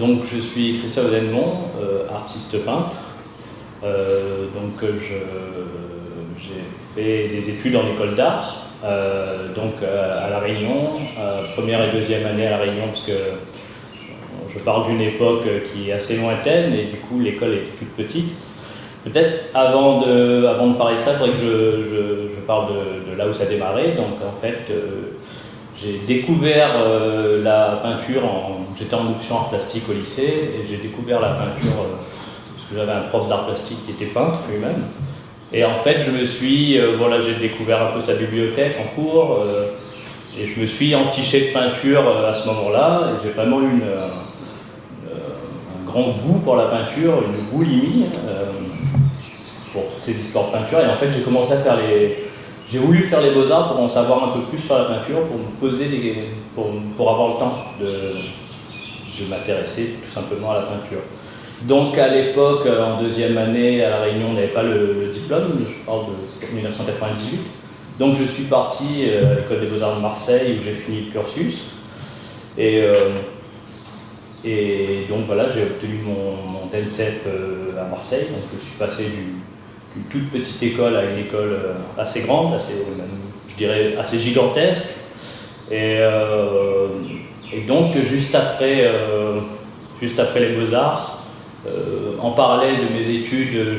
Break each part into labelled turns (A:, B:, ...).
A: Donc je suis Christophe Denmont, artiste peintre. J'ai fait des études en école d'art, à La Réunion, première et deuxième année à La Réunion, parce que je parle d'une époque qui est assez lointaine et du coup l'école était toute petite. Peut-être avant de parler de ça, il faudrait que je parle de là où ça a démarré. Donc en fait, j'ai découvert la peinture, j'étais en option art plastique au lycée, et j'ai découvert la peinture parce que j'avais un prof d'art plastique qui était peintre lui-même. Et en fait, j'ai découvert un peu sa bibliothèque en cours, et je me suis entiché de peinture à ce moment-là, et j'ai vraiment eu un grand goût pour la peinture, une boulimie pour toutes ces histoires de peinture. Et en fait, j'ai voulu faire les beaux-arts pour en savoir un peu plus sur la peinture, pour me poser pour avoir le temps de m'intéresser tout simplement à la peinture. Donc à l'époque, en deuxième année à La Réunion, on n'avait pas le diplôme, je parle de 1998. Donc je suis parti à l'école des Beaux-Arts de Marseille où j'ai fini le cursus. Et donc voilà, j'ai obtenu mon DENSEP à Marseille. Donc je suis passé d'une toute petite école à une école assez grande, je dirais assez gigantesque. Et donc juste après les Beaux-Arts, en parallèle de mes études,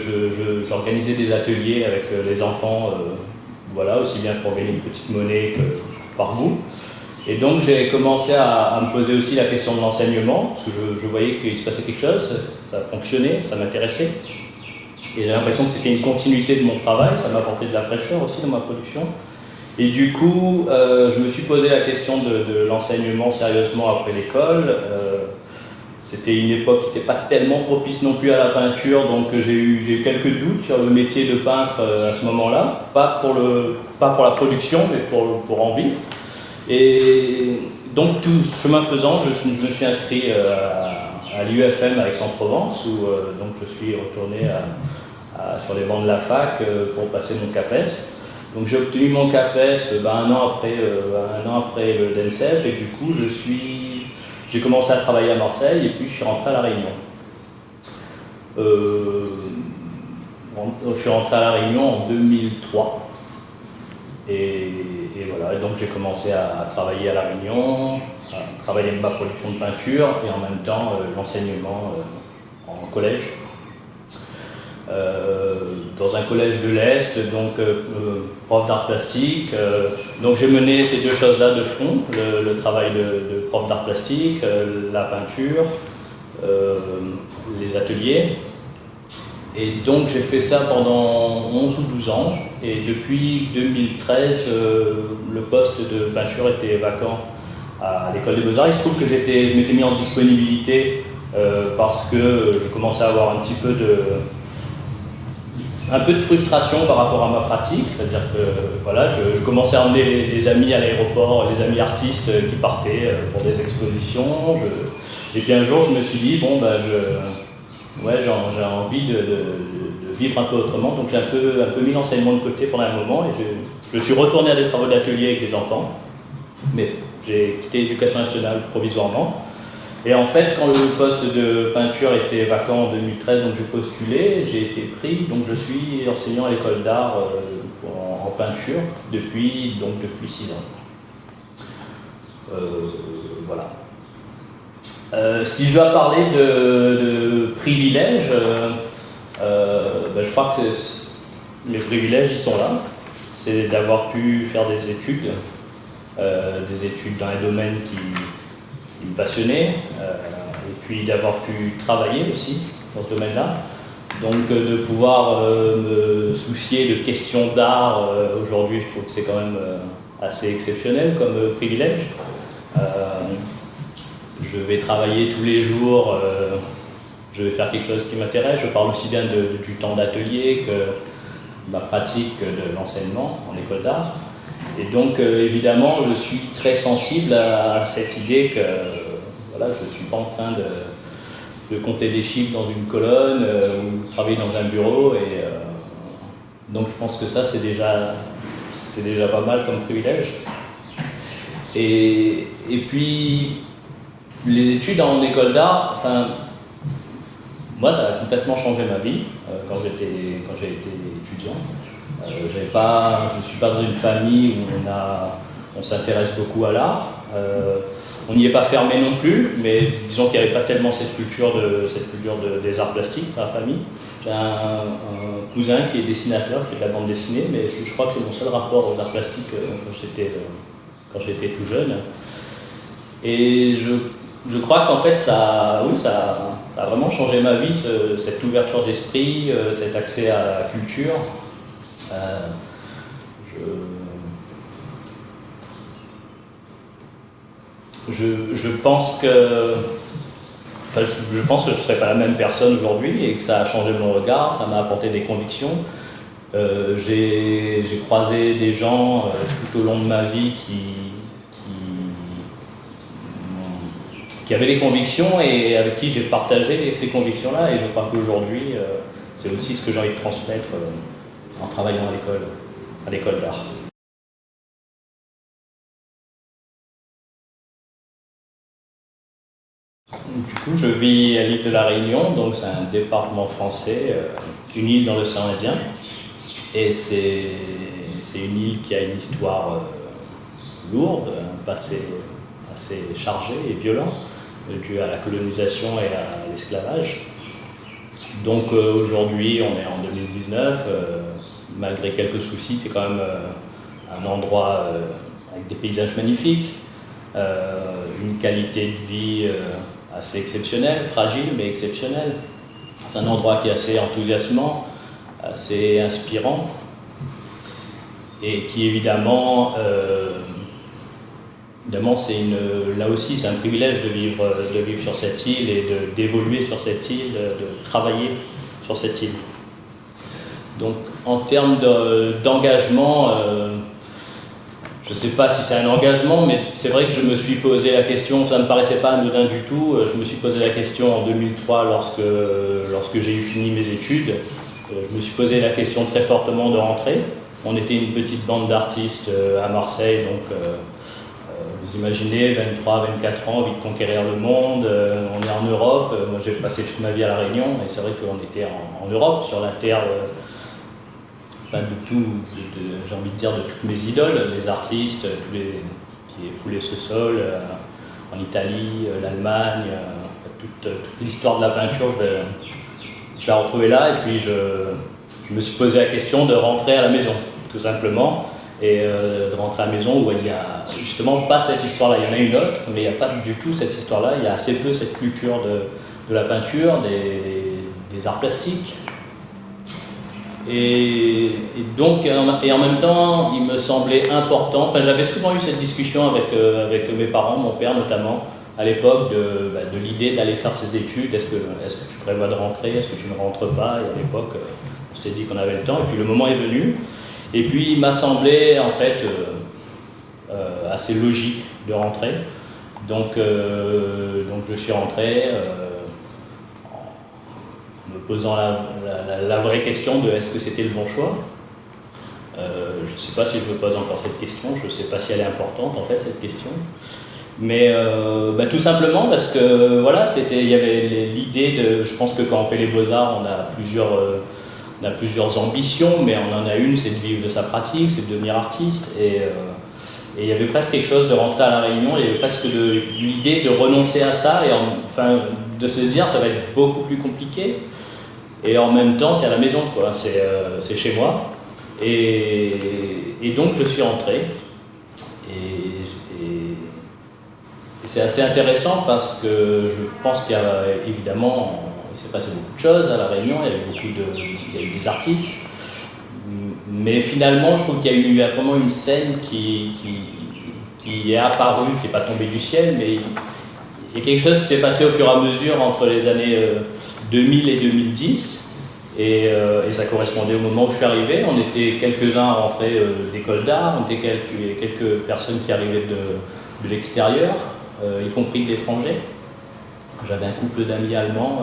A: j'organisais des ateliers avec les enfants, aussi bien pour gagner une petite monnaie que par goût. Et donc j'ai commencé à me poser aussi la question de l'enseignement, parce que je voyais qu'il se passait quelque chose, ça fonctionnait, ça m'intéressait. Et j'ai l'impression que c'était une continuité de mon travail, ça m'apportait de la fraîcheur aussi dans ma production. Et du coup, je me suis posé la question de l'enseignement sérieusement après l'école. C'était une époque qui n'était pas tellement propice non plus à la peinture, donc j'ai eu quelques doutes sur le métier de peintre à ce moment-là. Pas pour la production, mais pour en vivre. Et donc tout chemin faisant, je me suis inscrit à l'UFM à Aix-en-Provence, où donc je suis retourné sur les bancs de la fac pour passer mon CAPES. Donc j'ai obtenu mon CAPES un an après le DENSEP, et du coup j'ai commencé à travailler à Marseille et puis je suis rentré à La Réunion. Je suis rentré à La Réunion en 2003. Et voilà, donc j'ai commencé à travailler à La Réunion, à travailler ma production de peinture et en même temps l'enseignement en collège. Dans un collège de l'Est, donc prof d'art plastique. Donc j'ai mené ces deux choses-là de front, le travail de prof d'art plastique, la peinture, les ateliers. Et donc j'ai fait ça pendant 11 ou 12 ans, et depuis 2013, le poste de peinture était vacant à l'école des Beaux-Arts. Il se trouve que je m'étais mis en disponibilité parce que je commençais à avoir un peu de frustration par rapport à ma pratique, c'est-à-dire que je commençais à emmener les amis à l'aéroport, les amis artistes qui partaient pour des expositions. Et puis un jour je me suis dit, j'ai envie de vivre un peu autrement, donc j'ai un peu mis l'enseignement de côté pendant un moment, et je suis retourné à des travaux d'atelier avec des enfants, mais j'ai quitté l'éducation nationale provisoirement. Et en fait, quand le poste de peinture était vacant en 2013, donc j'ai postulé, j'ai été pris, donc je suis enseignant à l'école d'art en peinture depuis 6 ans. Voilà. Si je dois parler de privilèges, je crois que les privilèges, ils sont là. C'est d'avoir pu faire des études dans un domaine qui me passionnait, et puis d'avoir pu travailler aussi dans ce domaine-là. Donc de pouvoir me soucier de questions d'art, aujourd'hui, je trouve que c'est quand même assez exceptionnel comme privilège. Je vais travailler tous les jours, je vais faire quelque chose qui m'intéresse. Je parle aussi bien du temps d'atelier que de ma pratique de l'enseignement en école d'art. Et donc évidemment, je suis très sensible à cette idée que je ne suis pas en train de compter des chiffres dans une colonne ou travailler dans un bureau. Et donc je pense que ça, c'est déjà pas mal comme privilège. Et puis les études en école d'art, enfin, moi ça a complètement changé ma vie quand j'ai été étudiant. Je ne suis pas dans une famille où on s'intéresse beaucoup à l'art. On n'y est pas fermé non plus, mais disons qu'il n'y avait pas tellement cette culture des arts plastiques dans la famille. J'ai un cousin qui est dessinateur, qui fait de la bande dessinée, mais je crois que c'est mon seul rapport aux arts plastiques quand j'étais tout jeune. Et je crois qu'en fait, ça a vraiment changé ma vie, cette ouverture d'esprit, cet accès à la culture. Je pense que je ne serais pas la même personne aujourd'hui et que ça a changé mon regard, ça m'a apporté des convictions. J'ai croisé des gens tout au long de ma vie qui avaient des convictions et avec qui j'ai partagé ces convictions-là, et je crois qu'aujourd'hui, c'est aussi ce que j'ai envie de transmettre en travaillant à l'école d'art. Du coup, je vis à l'île de la Réunion, donc c'est un département français, une île dans l'océan Indien. Et c'est une île qui a une histoire lourde, un passé assez chargé et violent, dû à la colonisation et à l'esclavage. Donc aujourd'hui, on est en 2019, malgré quelques soucis, c'est quand même un endroit avec des paysages magnifiques, une qualité de vie assez exceptionnelle, fragile mais exceptionnelle. C'est un endroit qui est assez enthousiasmant, assez inspirant, et qui évidemment, là aussi c'est un privilège de vivre sur cette île et d'évoluer sur cette île, de travailler sur cette île. Donc en termes d'engagement, je ne sais pas si c'est un engagement, mais c'est vrai que je me suis posé la question, ça ne me paraissait pas anodin du tout, je me suis posé la question en 2003 lorsque j'ai eu fini mes études. Je me suis posé la question très fortement de rentrer. On était une petite bande d'artistes à Marseille, donc vous imaginez, 23, 24 ans, envie de conquérir le monde, on est en Europe. Moi j'ai passé toute ma vie à La Réunion, et c'est vrai qu'on était en Europe, sur la terre j'ai envie de dire de toutes mes idoles, les artistes, qui foulaient ce sol, en Italie, l'Allemagne, toute l'histoire de la peinture, je l'ai retrouvée là, et puis je me suis posé la question de rentrer à la maison, tout simplement, et de rentrer à la maison où il n'y a justement pas cette histoire-là. Il y en a une autre, mais il n'y a pas du tout cette histoire-là, il y a assez peu cette culture de la peinture, des arts plastiques. Et donc, et en même temps, il me semblait important, enfin j'avais souvent eu cette discussion avec mes parents, mon père notamment, à l'époque, de l'idée d'aller faire ses études. Est-ce que tu prévois de rentrer, est-ce que tu ne rentres pas? Et à l'époque, on s'était dit qu'on avait le temps, et puis le moment est venu. Et puis il m'a semblé en fait assez logique de rentrer. Donc je suis rentré en me posant la vraie question de est-ce que c'était le bon choix. Je ne sais pas si je me pose encore cette question, je ne sais pas si elle est importante en fait cette question. Mais tout simplement parce que voilà, il y avait l'idée de, je pense que quand on fait les beaux-arts, on a plusieurs ambitions, mais on en a une, c'est de vivre de sa pratique, c'est de devenir artiste, et il y avait presque quelque chose de rentrer à La Réunion, il y avait presque l'idée de renoncer à ça, et enfin de se dire ça va être beaucoup plus compliqué, et en même temps c'est à la maison, quoi, c'est chez moi, et donc je suis rentré, et c'est assez intéressant parce que je pense qu'il y a évidemment, il s'est passé beaucoup de choses à La Réunion, il y a eu des artistes, mais finalement je trouve qu'il y a vraiment une scène qui est apparue, qui n'est pas tombée du ciel, mais il y a quelque chose qui s'est passé au fur et à mesure entre les années 2000 et 2010, et ça correspondait au moment où je suis arrivé. On était quelques-uns à rentrer d'école d'art, on était quelques personnes qui arrivaient de l'extérieur, y compris de l'étranger. J'avais un couple d'amis allemands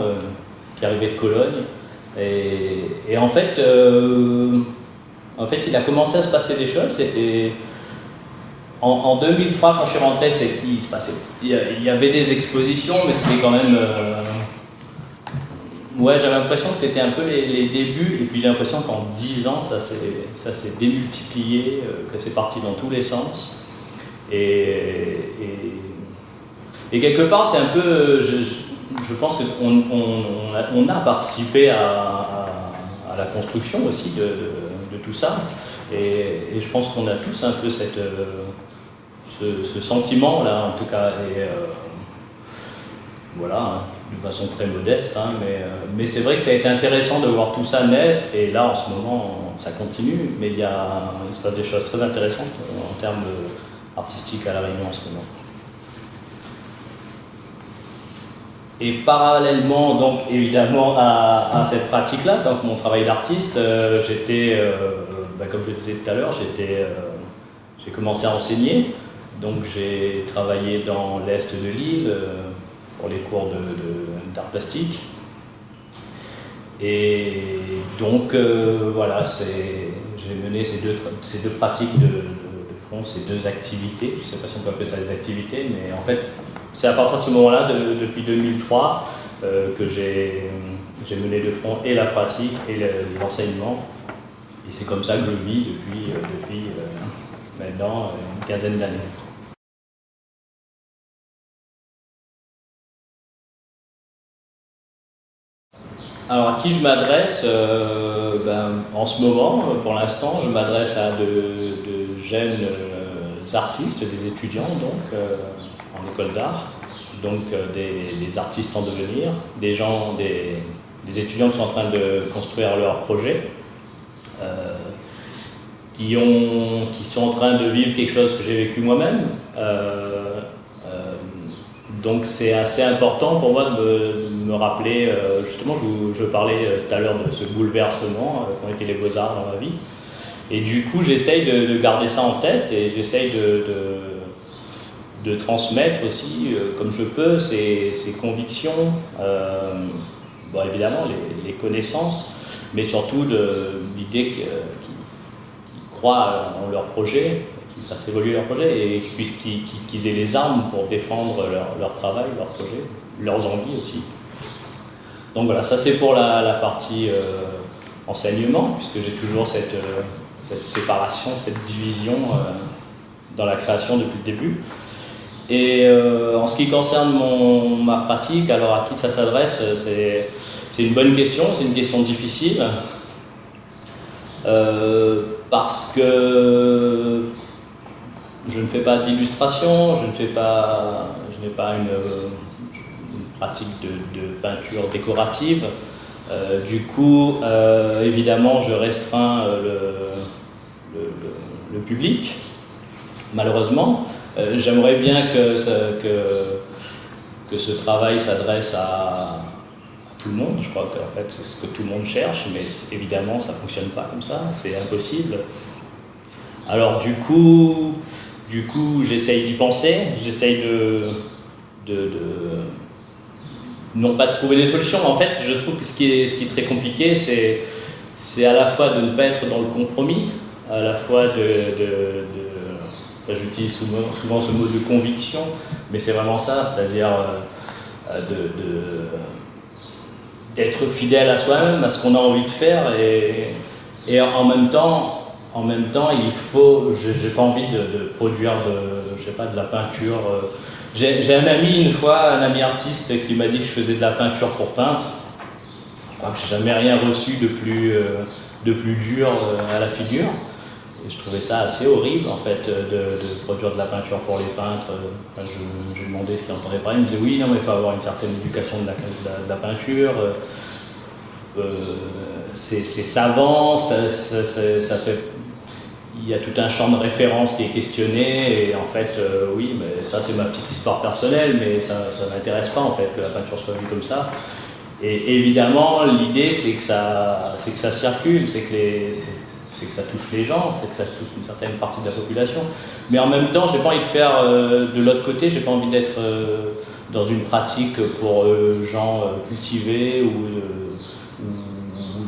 A: qui arrivaient de Cologne, et en fait, il a commencé à se passer des choses. En 2003, quand je suis rentré, il se passait, il y avait des expositions, mais c'était quand même... ouais, j'avais l'impression que c'était un peu les débuts, et puis j'ai l'impression qu'en 10 ans, ça s'est démultiplié, que c'est parti dans tous les sens. Et quelque part, c'est un peu... Je pense qu'on a participé à la construction aussi de tout ça. Et je pense qu'on a tous un peu ce sentiment-là, en tout cas. Et voilà, hein, de façon très modeste. Hein, mais c'est vrai que ça a été intéressant de voir tout ça naître. Et là, en ce moment, ça continue. Mais il se passe des choses très intéressantes en termes artistiques à La Réunion en ce moment. Et parallèlement, donc évidemment à cette pratique-là, donc mon travail d'artiste, j'étais, comme je le disais tout à l'heure, j'ai commencé à enseigner. Donc j'ai travaillé dans l'est de l'île pour les cours d'art plastique. Et donc voilà, j'ai mené ces deux pratiques de front, ces deux activités. Je ne sais pas si on peut appeler ça des activités, mais en fait, c'est à partir de ce moment-là, depuis 2003, que j'ai mené de front et la pratique et l'enseignement. Et c'est comme ça que je vis depuis maintenant une quinzaine d'années. Alors à qui je m'adresse en ce moment, pour l'instant, je m'adresse à de jeunes artistes, des étudiants donc, en école d'art, donc des artistes en devenir, des étudiants qui sont en train de construire leur projet, qui sont en train de vivre quelque chose que j'ai vécu moi-même. Donc c'est assez important pour moi de me rappeler, justement je parlais tout à l'heure de ce bouleversement qu'ont été les Beaux-Arts dans ma vie. Et du coup j'essaye de garder ça en tête et j'essaye de transmettre aussi, comme je peux, ces convictions, évidemment les connaissances, mais surtout l'idée qu'ils croient en leur projet, qu'ils fassent évoluer leur projet et qu'ils aient les armes pour défendre leur travail, leur projet, leurs envies aussi. Donc voilà, ça c'est pour la partie enseignement, puisque j'ai toujours cette séparation, cette division dans la création depuis le début. Et en ce qui concerne ma pratique, alors à qui ça s'adresse, c'est une bonne question, c'est une question difficile. Parce que je ne fais pas d'illustration, je n'ai pas une pratique de peinture décorative. Du coup, évidemment, je restreins le public, malheureusement. J'aimerais bien que ce travail s'adresse à tout le monde. Je crois qu'en fait c'est ce que tout le monde cherche, mais évidemment ça ne fonctionne pas comme ça, c'est impossible. Alors du coup j'essaye d'y penser, j'essaye non pas de trouver des solutions, mais en fait je trouve que ce qui est très compliqué, c'est à la fois de ne pas être dans le compromis, à la fois j'utilise souvent ce mot de conviction, mais c'est vraiment ça, c'est-à-dire d'être fidèle à soi-même, à ce qu'on a envie de faire, et en même temps, il faut, j'ai pas envie de produire de la peinture. J'ai un ami une fois, un ami artiste, qui m'a dit que je faisais de la peinture pour peintre. Je crois que j'ai jamais rien reçu de plus dur à la figure. Et je trouvais ça assez horrible en fait de produire de la peinture pour les peintres. Enfin, je lui demandais ce qu'il entendait par là. Il me disait oui, non, mais il faut avoir une certaine éducation de la peinture. C'est savant, ça fait. Il y a tout un champ de référence qui est questionné. Et en fait, oui, mais ça c'est ma petite histoire personnelle, mais ça m'intéresse pas en fait que la peinture soit vue comme ça. Et évidemment, l'idée c'est que ça circule, c'est que ça touche les gens, c'est que ça touche une certaine partie de la population. Mais en même temps, j'ai pas envie de faire de l'autre côté, j'ai pas envie d'être dans une pratique pour gens cultivés ou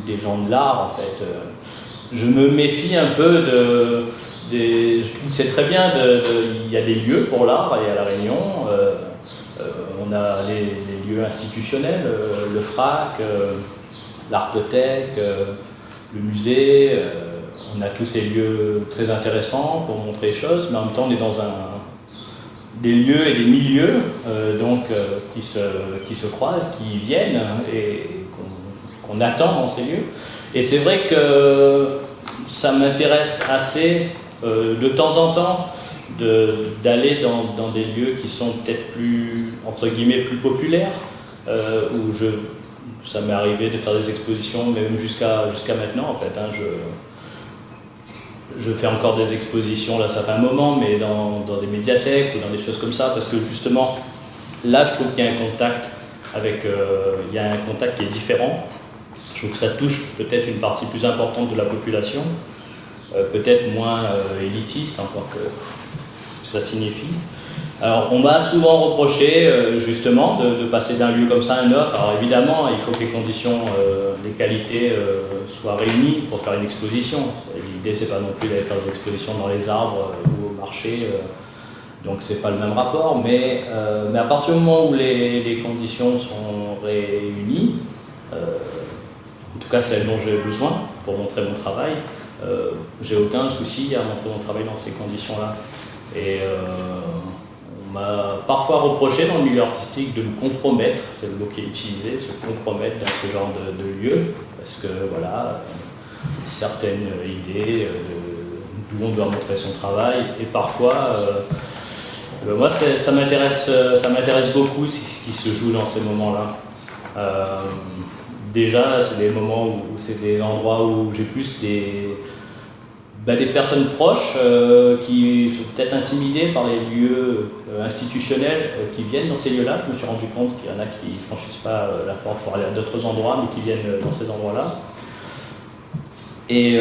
A: des gens de l'art en fait. Je me méfie un peu je trouve que c'est très bien, il y a des lieux pour l'art et à La Réunion. On a les lieux institutionnels, le FRAC, l'Artothèque, le musée. On a tous ces lieux très intéressants pour montrer les choses, mais en même temps on est dans des lieux et des milieux qui se croisent, qui viennent et qu'on attend dans ces lieux. Et c'est vrai que ça m'intéresse assez de temps en temps d'aller dans des lieux qui sont peut-être plus, entre guillemets, plus populaires, où ça m'est arrivé de faire des expositions, même jusqu'à maintenant en fait. Je fais encore des expositions, là ça fait un moment, mais dans des médiathèques ou dans des choses comme ça, parce que justement, là je trouve qu'il y a un contact il y a un contact qui est différent. Je trouve que ça touche peut-être une partie plus importante de la population, peut-être moins élitiste, encore que ça signifie. Alors on m'a souvent reproché justement de passer d'un lieu comme ça à un autre. Alors évidemment, il faut que les conditions, les qualités soient réunies pour faire une exposition. L'idée c'est pas non plus d'aller faire des expositions dans les arbres ou au marché, donc c'est pas le même rapport, mais à partir du moment où les conditions sont réunies, en tout cas celles dont j'ai besoin pour montrer mon travail, j'ai aucun souci à montrer mon travail dans ces conditions-là. Et on m'a parfois reproché dans le milieu artistique de me compromettre, c'est le mot qui est utilisé, se compromettre dans ce genre de lieu, parce que voilà, certaines idées d'où on doit montrer son travail, et parfois, moi ça m'intéresse beaucoup ce qui se joue dans ces moments-là. Déjà, c'est des moments où c'est des endroits où j'ai plus des personnes proches qui sont peut-être intimidées par les lieux institutionnels qui viennent dans ces lieux-là. Je me suis rendu compte qu'il y en a qui ne franchissent pas la porte pour aller à d'autres endroits, mais qui viennent dans ces endroits-là. Et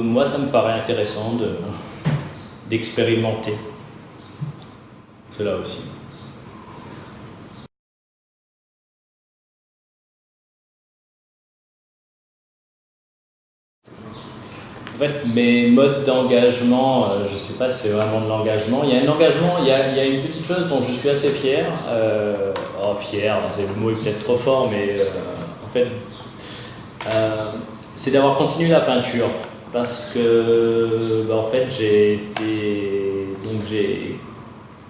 A: moi, ça me paraît intéressant d'expérimenter cela aussi. En fait, mes modes d'engagement, je ne sais pas si c'est vraiment de l'engagement. Il y a un engagement, il y a une petite chose dont je suis assez fier. Fier, le mot est peut-être trop fort, mais en fait, c'est d'avoir continué la peinture. Parce que, en fait, j'ai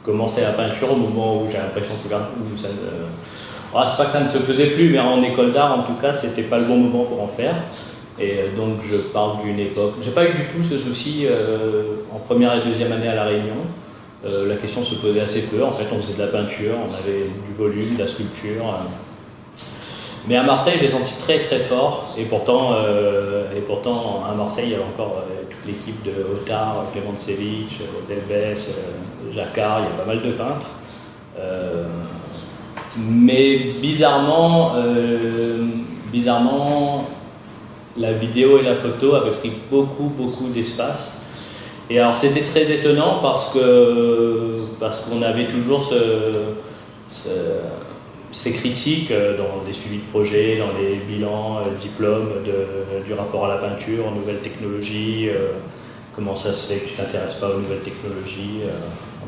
A: commencé la peinture au moment où j'ai l'impression que ça ne... c'est pas que ça ne se faisait plus, mais en école d'art, en tout cas, c'était pas le bon moment pour en faire. Et donc je parle d'une époque. J'ai pas eu du tout ce souci en première et deuxième année à La Réunion. La question se posait assez peu. En fait, on faisait de la peinture, on avait du volume, de la sculpture. Mais à Marseille, j'ai senti très très fort. Et pourtant à Marseille, il y avait encore toute l'équipe de Otard, Clément Tsevich, Delbès, Jacquard. Il y a pas mal de peintres. Mais bizarrement, la vidéo et la photo avaient pris beaucoup d'espace. Et alors c'était très étonnant parce qu'on avait toujours ces critiques dans des suivis de projets, dans les bilans, diplômes du rapport à la peinture, aux nouvelles technologies, comment ça se fait que tu t'intéresses pas aux nouvelles technologies.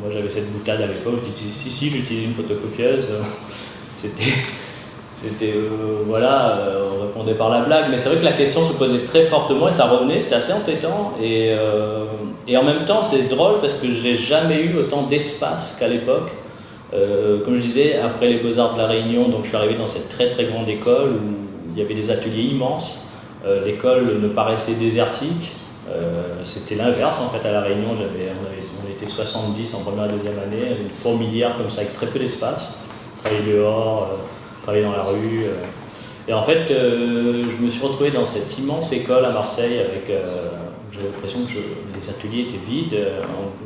A: Moi j'avais cette boutade à l'époque, je disais si j'utilise une photocopieuse. On répondait par la blague, mais c'est vrai que la question se posait très fortement et ça revenait, c'était assez entêtant. Et en même temps, c'est drôle parce que j'ai jamais eu autant d'espace qu'à l'époque. Comme je disais, après les Beaux-Arts de La Réunion, donc je suis arrivé dans cette très très grande école où il y avait des ateliers immenses. L'école me paraissait désertique. C'était l'inverse en fait à La Réunion. On était 70 en première et deuxième année, une fourmilière comme ça avec très peu d'espace. Travailler dehors, travailler dans la rue. Et en fait, je me suis retrouvé dans cette immense école à Marseille avec... J'avais l'impression que les ateliers étaient vides.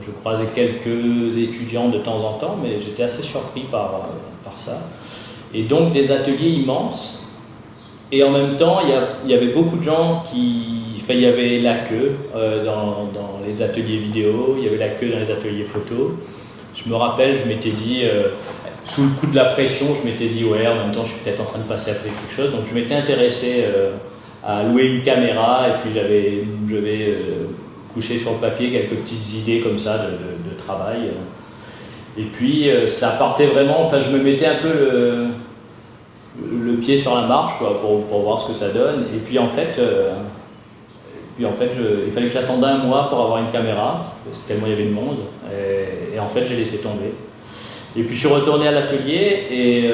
A: Je croisais quelques étudiants de temps en temps, mais j'étais assez surpris par ça. Et donc des ateliers immenses. Et en même temps, il y avait beaucoup de gens il y avait la queue dans les ateliers vidéo, il y avait la queue dans les ateliers photo. Je me rappelle, je m'étais dit... sous le coup de la pression, je m'étais dit ouais, en même temps je suis peut-être en train de passer à côté de quelque chose, donc je m'étais intéressé à louer une caméra et puis j'avais coucher sur le papier quelques petites idées comme ça de travail. Et puis ça partait vraiment, enfin je me mettais un peu le pied sur la marche quoi, pour voir ce que ça donne. Et puis en fait, il fallait que j'attende un mois pour avoir une caméra, parce que tellement il y avait de monde. Et en fait j'ai laissé tomber. Et puis je suis retourné à l'atelier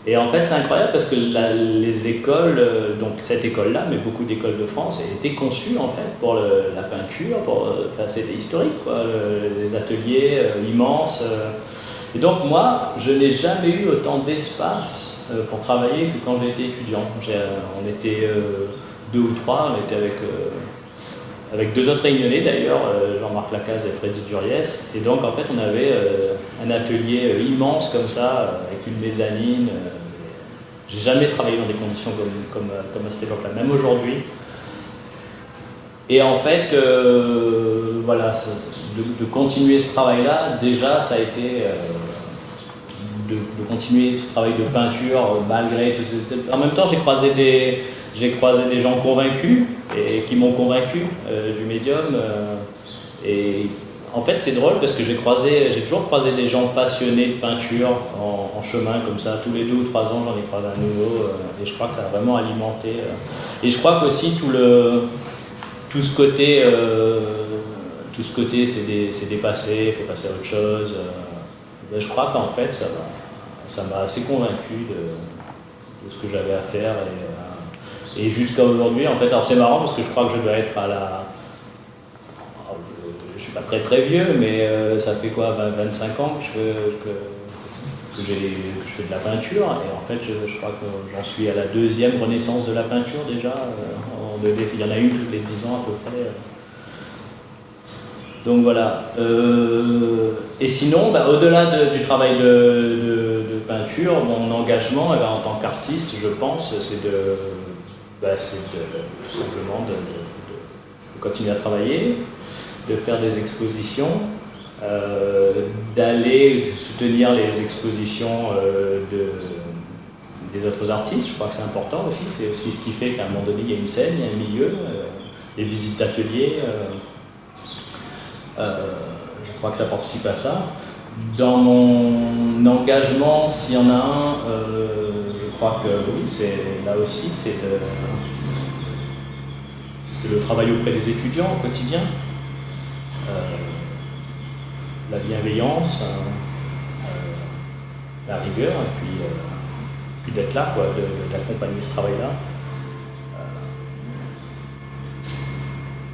A: et en fait c'est incroyable parce que les écoles, donc cette école-là, mais beaucoup d'écoles de France, étaient conçues en fait pour la peinture, enfin c'était historique quoi, les ateliers immenses. Et donc moi, je n'ai jamais eu autant d'espace pour travailler que quand j'étais étudiant. On était 2 ou 3, on était avec 2 autres réunionnais d'ailleurs, Jean-Marc Lacaze et Freddy Duriès. Et donc en fait on avait un atelier immense comme ça, avec une mezzanine. J'ai jamais travaillé dans des conditions comme à cette époque-là, même aujourd'hui. Et en fait, voilà, de continuer ce travail-là, déjà ça a été de continuer ce travail de peinture malgré tout ça. En même temps j'ai croisé des gens convaincus et qui m'ont convaincu du médium. Et en fait, c'est drôle parce que j'ai toujours croisé des gens passionnés de peinture en chemin comme ça. Tous les 2 ou 3 ans, j'en ai croisé un nouveau. Et je crois que ça a vraiment alimenté. Et je crois qu'aussi tout ce côté, c'est dépassé, il faut passer à autre chose. Je crois qu'en fait, ça m'a assez convaincu de ce que j'avais à faire. Et jusqu'à aujourd'hui, en fait, alors c'est marrant parce que je crois que je dois être à la... Je suis pas très très vieux, mais ça fait quoi, 25 ans que je fais de la peinture. Et en fait, je crois que j'en suis à la 2e renaissance de la peinture déjà. Il y en a une tous les 10 ans à peu près. Donc voilà. Et sinon, au-delà du travail de peinture, mon engagement en tant qu'artiste, je pense, c'est tout simplement de continuer à travailler, de faire des expositions, d'aller soutenir les expositions des autres artistes. Je crois que c'est important aussi. C'est aussi ce qui fait qu'à un moment donné, il y a une scène, il y a un milieu, les visites d'ateliers. Je crois que ça participe à ça. Dans mon engagement, s'il y en a un, je crois que oui, c'est là aussi, c'est le travail auprès des étudiants au quotidien, la bienveillance, la rigueur, et puis d'être là, quoi, d'accompagner ce travail-là.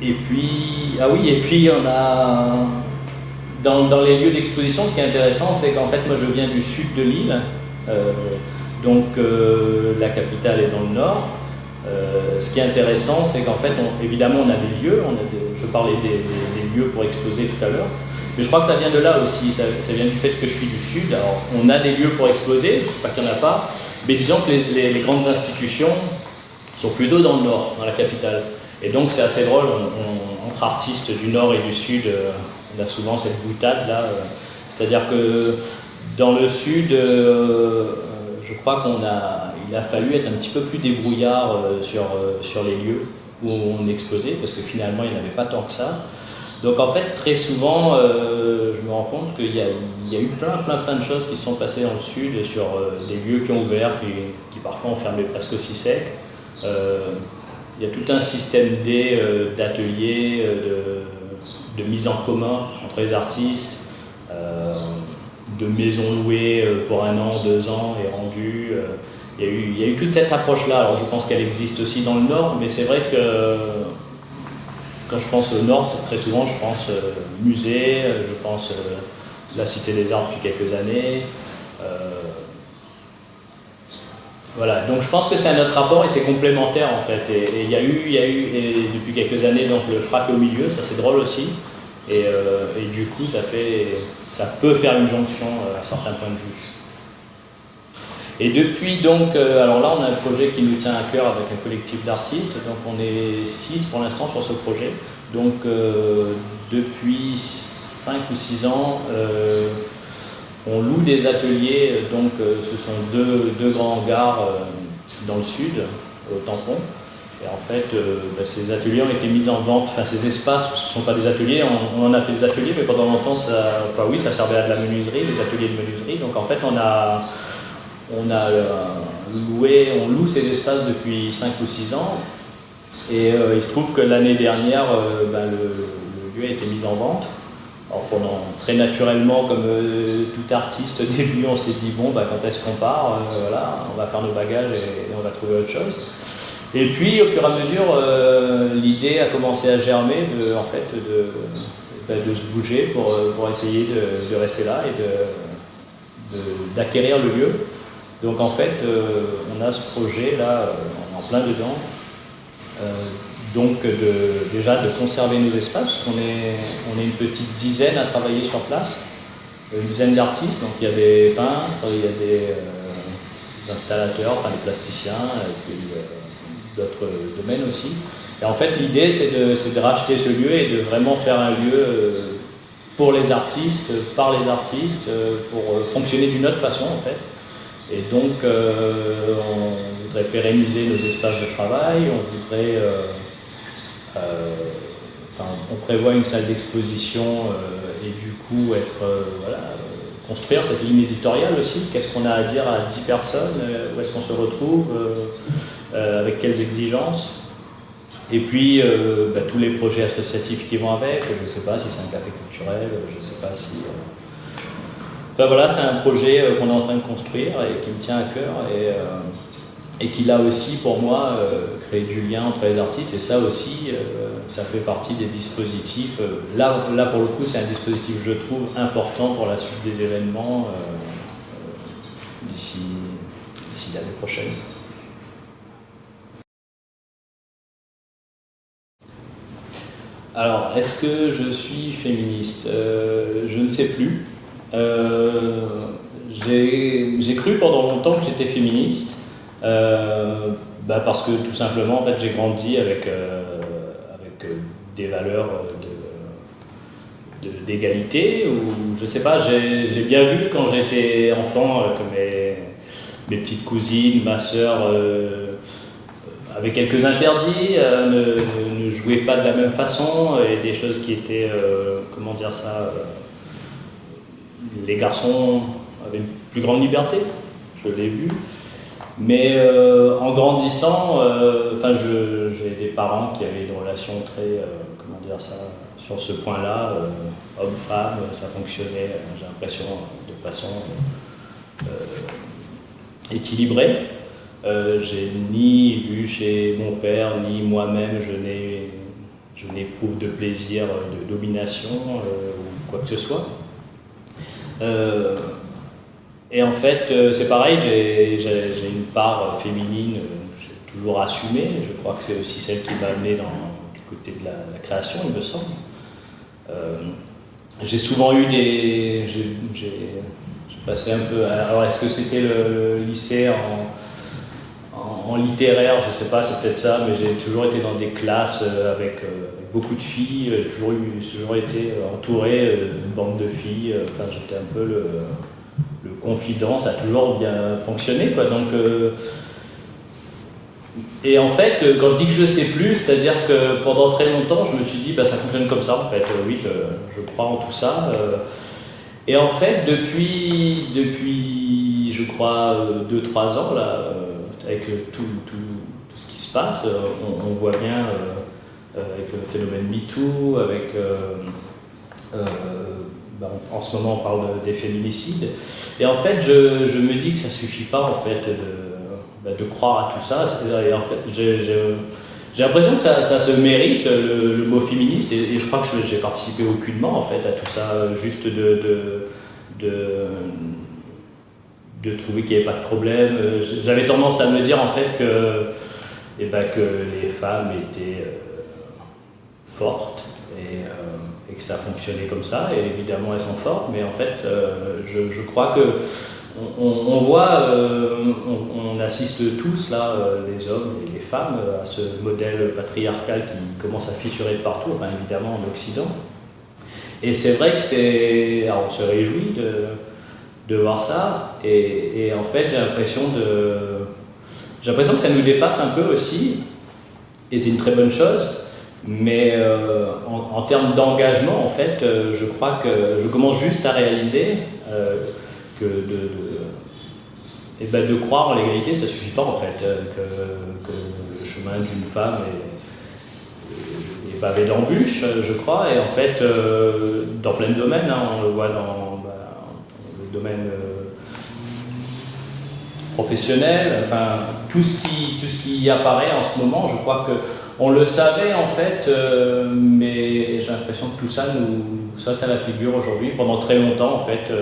A: Et puis on a dans les lieux d'exposition, ce qui est intéressant, c'est qu'en fait moi je viens du sud de l'île, donc la capitale est dans le nord. Ce qui est intéressant, c'est qu'en fait, évidemment, on a des lieux, je parlais des lieux pour exposer tout à l'heure, mais je crois que ça vient de là aussi, ça vient du fait que je suis du Sud. Alors, on a des lieux pour exposer, je ne dis pas qu'il n'y en a pas, mais disons que les grandes institutions sont plutôt dans le Nord, dans la capitale. Et donc, c'est assez drôle, entre artistes du Nord et du Sud, on a souvent cette boutade-là. C'est-à-dire que dans le Sud, je crois il a fallu être un petit peu plus débrouillard sur les lieux où on exposait, parce que finalement il n'y en avait pas tant que ça. Donc en fait, très souvent, je me rends compte qu'il y a eu plein de choses qui se sont passées dans le Sud sur des lieux qui ont ouvert, qui parfois ont fermé presque aussi sec. Il y a tout un système d'ateliers, de mise en commun entre les artistes, de maisons louées pour 1 an, 2 ans et rendues. Il y a eu toute cette approche-là. Alors je pense qu'elle existe aussi dans le Nord, mais c'est vrai que quand je pense au Nord, très souvent je pense musée, je pense la Cité des Arts depuis quelques années. Voilà, donc je pense que c'est un autre rapport et c'est complémentaire en fait. Et il y a eu depuis quelques années donc le FRAC au milieu, ça c'est drôle aussi. Et du coup ça peut faire une jonction à certains points de vue. Et depuis donc, alors là on a un projet qui nous tient à cœur avec un collectif d'artistes, donc on est 6 pour l'instant sur ce projet. Donc depuis 5 ou 6 ans, on loue des ateliers, donc ce sont deux grands hangars dans le sud, au Tampon. Et en fait, ces ateliers ont été mis en vente, enfin ces espaces, parce que ce ne sont pas des ateliers, on en a fait des ateliers, mais pendant longtemps, ça servait à de la menuiserie, des ateliers de menuiserie. Donc en fait, on loue ces espaces depuis 5 ou 6 ans. Et il se trouve que l'année dernière, le lieu a été mis en vente. Alors très naturellement, comme tout artiste au début, on s'est dit, bon, quand est-ce qu'on part, voilà, on va faire nos bagages et on va trouver autre chose. Et puis, au fur et à mesure, l'idée a commencé à germer de se bouger pour essayer de rester là et d'acquérir le lieu. Donc en fait, on a ce projet là, en plein dedans, déjà de conserver nos espaces. On est une petite dizaine à travailler sur place, une dizaine d'artistes, donc il y a des peintres, il y a des installateurs, enfin des plasticiens, et puis d'autres domaines aussi. Et en fait, l'idée, c'est de racheter ce lieu et de vraiment faire un lieu pour les artistes, par les artistes, pour fonctionner d'une autre façon, en fait. Et donc, on voudrait pérenniser nos espaces de travail, on prévoit une salle d'exposition et du coup, construire cette ligne éditoriale aussi. Qu'est-ce qu'on a à dire à 10 personnes, où est-ce qu'on se retrouve, avec quelles exigences. Et puis, tous les projets associatifs qui vont avec, je ne sais pas si c'est un café culturel, je ne sais pas si... Enfin voilà, c'est un projet qu'on est en train de construire et qui me tient à cœur et qui là aussi, pour moi, crée du lien entre les artistes. Et ça aussi, ça fait partie des dispositifs. Là pour le coup, c'est un dispositif, je trouve, important pour la suite des événements d'ici l'année prochaine. Alors, est-ce que je suis féministe? Je ne sais plus. J'ai cru pendant longtemps que j'étais féministe, parce que tout simplement, en fait, j'ai grandi avec des valeurs d'égalité, ou je sais pas, j'ai bien vu quand j'étais enfant que mes petites cousines, ma sœur, avec quelques interdits, ne jouaient pas de la même façon, et des choses qui étaient, les garçons avaient une plus grande liberté, je l'ai vu. Mais en grandissant, j'ai des parents qui avaient une relation très, sur ce point-là, homme-femme, ça fonctionnait, j'ai l'impression, de façon équilibrée. J'ai ni vu chez mon père, ni moi-même, je n'éprouve de plaisir, de domination ou quoi que ce soit. Et en fait, c'est pareil, j'ai une part féminine, j'ai toujours assumé. Je crois que c'est aussi celle qui m'a amené du côté de la création, il me semble. J'ai souvent eu j'ai passé un peu. Alors, est-ce que c'était le lycée en littéraire? Je sais pas, c'est peut-être ça, mais j'ai toujours été dans des classes avec beaucoup de filles. J'ai toujours été entouré d'une bande de filles. J'étais un peu le confident, ça a toujours bien fonctionné, quoi. Donc, et en fait, quand je dis que je sais plus, c'est-à-dire que pendant très longtemps, je me suis dit, ça fonctionne comme ça, en fait. Oui, je crois en tout ça. Et en fait, depuis je crois, 2-3 ans, là, avec tout ce qui se passe, on voit bien, avec le phénomène MeToo, avec... en ce moment, on parle des féminicides. Et en fait, je me dis que ça ne suffit pas, en fait, de croire à tout ça. Et en fait, j'ai l'impression que ça se mérite, le mot féministe, et je crois que j'ai participé aucunement, en fait, à tout ça, juste de trouver qu'il n'y avait pas de problème. J'avais tendance à me dire, en fait, que les femmes étaient fortes, et que ça fonctionnait comme ça, et évidemment elles sont fortes, mais en fait je crois que on voit, on assiste tous là, les hommes et les femmes, à ce modèle patriarcal qui commence à fissurer de partout, enfin évidemment en Occident. Et c'est vrai que alors on se réjouit de voir ça, et en fait j'ai l'impression que ça nous dépasse un peu aussi. et c'est une très bonne chose. Mais en termes d'engagement, en fait, je crois que je commence juste à réaliser que de croire en l'égalité, ça ne suffit pas en fait, que le chemin d'une femme est pavé d'embûches, je crois, et en fait, dans plein de domaines, hein, on le voit dans le domaine professionnel, enfin, tout ce qui apparaît en ce moment, je crois qu'on le savait en fait, mais j'ai l'impression que tout ça nous saute à la figure aujourd'hui. Pendant très longtemps, en fait,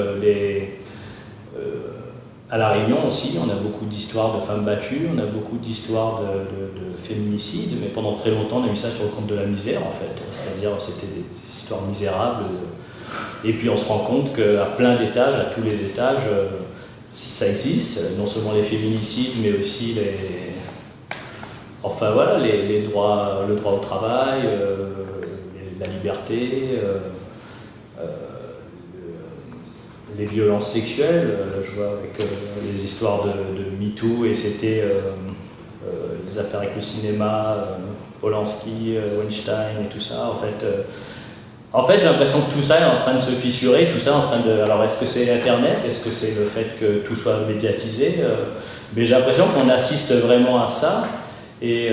A: à La Réunion aussi, on a beaucoup d'histoires de femmes battues, on a beaucoup d'histoires de féminicides, mais pendant très longtemps, on a mis ça sur le compte de la misère, en fait. C'est-à-dire, c'était des histoires misérables. Et puis, on se rend compte qu'à plein d'étages, à tous les étages, ça existe. Non seulement les féminicides, mais aussi enfin, voilà, les droits, le droit au travail, la liberté, les violences sexuelles. Je vois avec les histoires de MeToo, et c'était les affaires avec le cinéma, Polanski, Weinstein et tout ça. En fait, j'ai l'impression que tout ça est en train de se fissurer, tout ça est en train de... Alors, est-ce que c'est Internet? Est-ce que c'est le fait que tout soit médiatisé? Mais j'ai l'impression qu'on assiste vraiment à ça. Et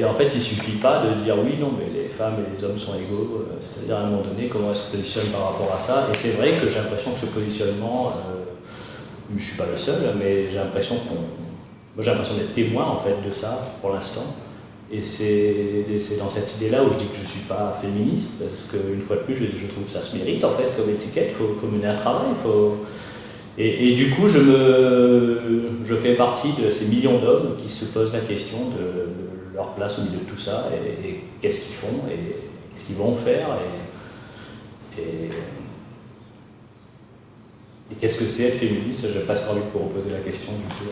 A: en fait, il ne suffit pas de dire oui, non, mais les femmes et les hommes sont égaux. C'est-à-dire, à un moment donné, comment elles se positionnent par rapport à ça. Et c'est vrai que j'ai l'impression que ce positionnement, je ne suis pas le seul, mais j'ai l'impression d'être témoin en fait de ça pour l'instant. Et c'est dans cette idée-là où je dis que je ne suis pas féministe, parce qu'une fois de plus, je trouve que ça se mérite en fait comme étiquette. Il faut mener un travail. Et du coup, je fais partie de ces millions d'hommes qui se posent la question de leur place au milieu de tout ça, et qu'est-ce qu'ils font, et ce qu'ils vont faire, et qu'est-ce que c'est être féministe. J'ai presque envie de vous reposer la question du coup.